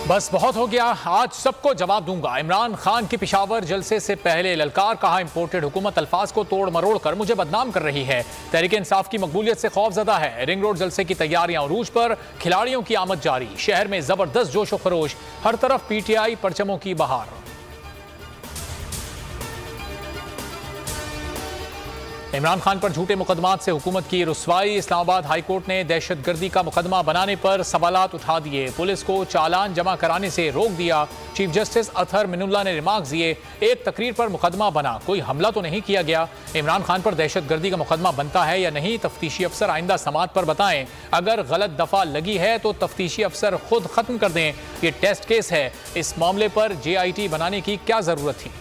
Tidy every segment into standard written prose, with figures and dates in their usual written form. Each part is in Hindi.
बस बहुत हो गया, आज सबको जवाब दूंगा। इमरान खान की पेशावर जलसे से पहले ललकार, कहा इंपोर्टेड हुकूमत अल्फाज को तोड़ मरोड़ कर मुझे बदनाम कर रही है। तहरीक इंसाफ की मकबूलियत से खौफजदा है। रिंग रोड जलसे की तैयारियां उरूज पर, खिलाड़ियों की आमद जारी। शहर में जबरदस्त जोश व खरोश, हर तरफ पीटीआई परचमों की बहार। इमरान खान पर झूठे मुकदमात से हुकूमत की रुसवाई। इस्लामाबाद हाईकोर्ट ने दहशतगर्दी का मुकदमा बनाने पर सवालात उठा दिए। पुलिस को चालान जमा कराने से रोक दिया। चीफ जस्टिस अतहर मिनुल्लाह ने रिमार्क दिए, एक तकरीर पर मुकदमा बना, कोई हमला तो नहीं किया गया। इमरान खान पर दहशतगर्दी का मुकदमा बनता है या नहीं, तफ्तीशी अफसर आइंदा समात पर बताएं। अगर गलत दफा लगी है तो तफ्तीशी अफसर खुद खत्म कर दें। ये टेस्ट केस है, इस मामले पर JIT बनाने की क्या जरूरत थी।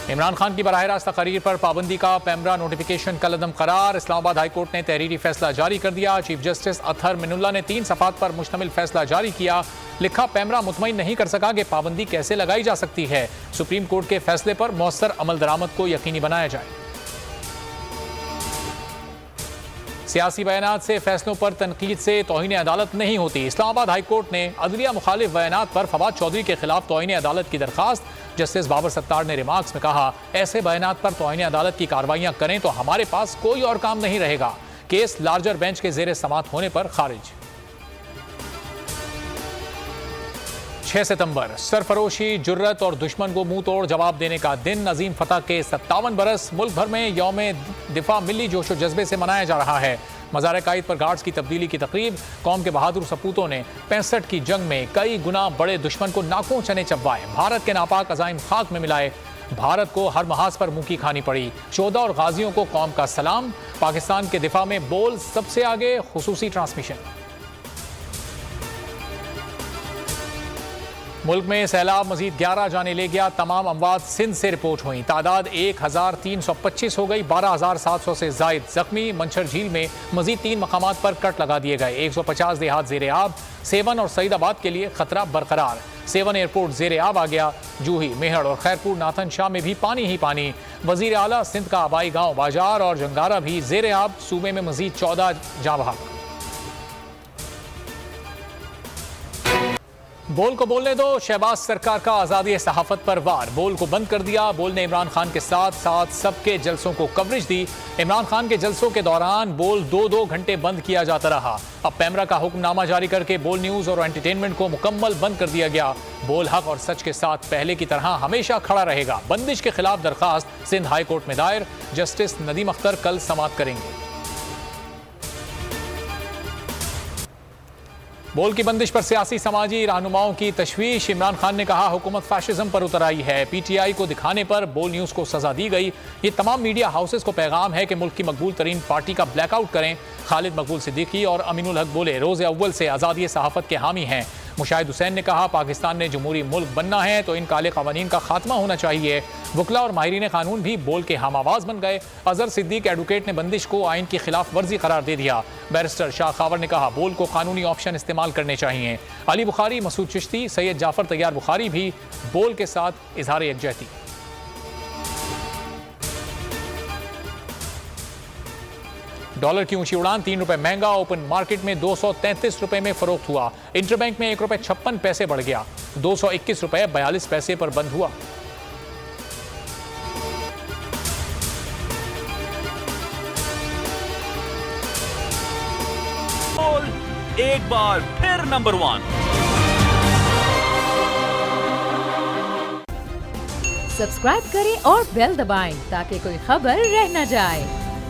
इमरान खान की बराह रास्त तकरीर पर पाबंदी का पैमरा नोटिफिकेशन कलअदम करार। इस्लामाबाद हाईकोर्ट ने तहरीरी फैसला जारी कर दिया। चीफ जस्टिस अतहर मिनुल्लाह ने 3 सफ़ात पर मुश्तमिल फैसला जारी किया। लिखा, पैमरा मुतमईन नहीं कर सका कि पाबंदी कैसे लगाई जा सकती है। सुप्रीम कोर्ट के फैसले पर मौसर अमल दरामद को यकीनी बनाया जाए। सियासी बयानात से फैसलों पर तनकीद से तौहीन अदालत नहीं होती। इस्लामाबाद हाईकोर्ट ने अदलिया मुखालिफ बयानात पर फवाद चौधरी के खिलाफ तौहीन अदालत की दरखास्त। जस्टिस बाबर सत्तार ने रिमार्क्स में कहा, ऐसे बयानात पर तौहीन अदालत की कार्रवाइयां करें तो हमारे पास कोई और काम नहीं रहेगा। केस लार्जर बेंच के जेर समात होने पर खारिज। 6 सितंबर सरफरोशी, जुर्रत और दुश्मन को मुंह तोड़ जवाब देने का दिन। अजीम फतह के 57 बरस मुल्क भर में यौम दिफा मिली जोशो जज्बे से मनाया जा रहा है। मज़ार कायद पर गार्ड्स की तब्दीली की तकरीब। कौम के बहादुर सपूतों ने 65 की जंग में कई गुना बड़े दुश्मन को नाकों चने चबवाए, भारत के नापाक अज़ाइम खाक में मिलाए। भारत को हर महाज पर मुंह की खानी पड़ी। शोहदा और गाजियों को कौम का सलाम। पाकिस्तान के दिफा में बोल सबसे आगे, खुसूसी ट्रांसमिशन। मुल्क में सैलाब मजीद 11 जाने ले गया। तमाम अमवात सिंध से रिपोर्ट हुई। तादाद 1325 हो गई। 12700 से जायद जख्मी। मंछर झील में मजीद 3 मकामात पर कट लगा दिए गए। 150 देहात जेर आब। सेवन और सईदाबाद के लिए खतरा बरकरार। सेवन एयरपोर्ट जेर आब आ गया। जूही, मेहड़ और खैरपुर नाथन शाह में भी पानी ही पानी। वजीर आला सिंध का आबाई गाँव बाजार और जंगारा भी जेर आब। सूबे में मजीद 14 जाँ बहक। बोल को बोलने दो, शहबाज सरकार का आज़ादी सहाफत पर वार। बोल को बंद कर दिया। बोल ने इमरान खान के साथ साथ सबके जलसों को कवरेज दी। इमरान खान के जलसों के दौरान बोल 2-2 घंटे बंद किया जाता रहा। अब पैमरा का हुक्मनामा जारी करके बोल न्यूज़ और एंटरटेनमेंट को मुकम्मल बंद कर दिया गया। बोल हक और सच के साथ पहले की तरह हमेशा खड़ा रहेगा। बंदिश के खिलाफ दरखास्त सिंध हाई कोर्ट में दायर। जस्टिस नदीम अख्तर कल समाअत करेंगे। बोल की बंदिश पर सियासी समाजी रहनुमाओं की तशवीश। इमरान खान ने कहा, हुकूमत फैशिज्म पर उतर आई है। PTI को दिखाने पर बोल न्यूज़ को सजा दी गई। ये तमाम मीडिया हाउसेस को पैगाम है कि मुल्क की मकबूल तरीन पार्टी का ब्लैकआउट करें। खालिद मकबूल सिद्दीकी और अमीनुल हक बोले, रोज़े अव्वल से आज़ादी सहाफ़त के हामी हैं। मुशाहिद हुसैन ने कहा, पाकिस्तान ने जमहूरी मुल्क बनना है तो इन काले क़वानीन का खात्मा होना चाहिए। वकला और माहिरीन कानून भी बोल के हम आवाज़ बन गए। अजहर सिद्दीक एडवोकेट ने बंदिश को आइन की खिलाफ वर्जी करार दे दिया। बैरिस्टर शाह खावर ने कहा, बोल को कानूनी ऑप्शन इस्तेमाल करने चाहिए। अली बुखारी, मसूद चिश्ती, सैयद जाफर तैयार बुखारी भी बोल के साथ इजहार यकजहती। डॉलर की ऊंची उड़ान, 3 रुपए महंगा। ओपन मार्केट में 233 रुपए में फरोख्त हुआ। इंटरबैंक में 1 रुपए 56 पैसे बढ़ गया। 221 रुपए 42 पैसे पर बंद हुआ। एक बार फिर नंबर 1। सब्सक्राइब करें और बेल दबाएं ताकि कोई खबर रह न जाए।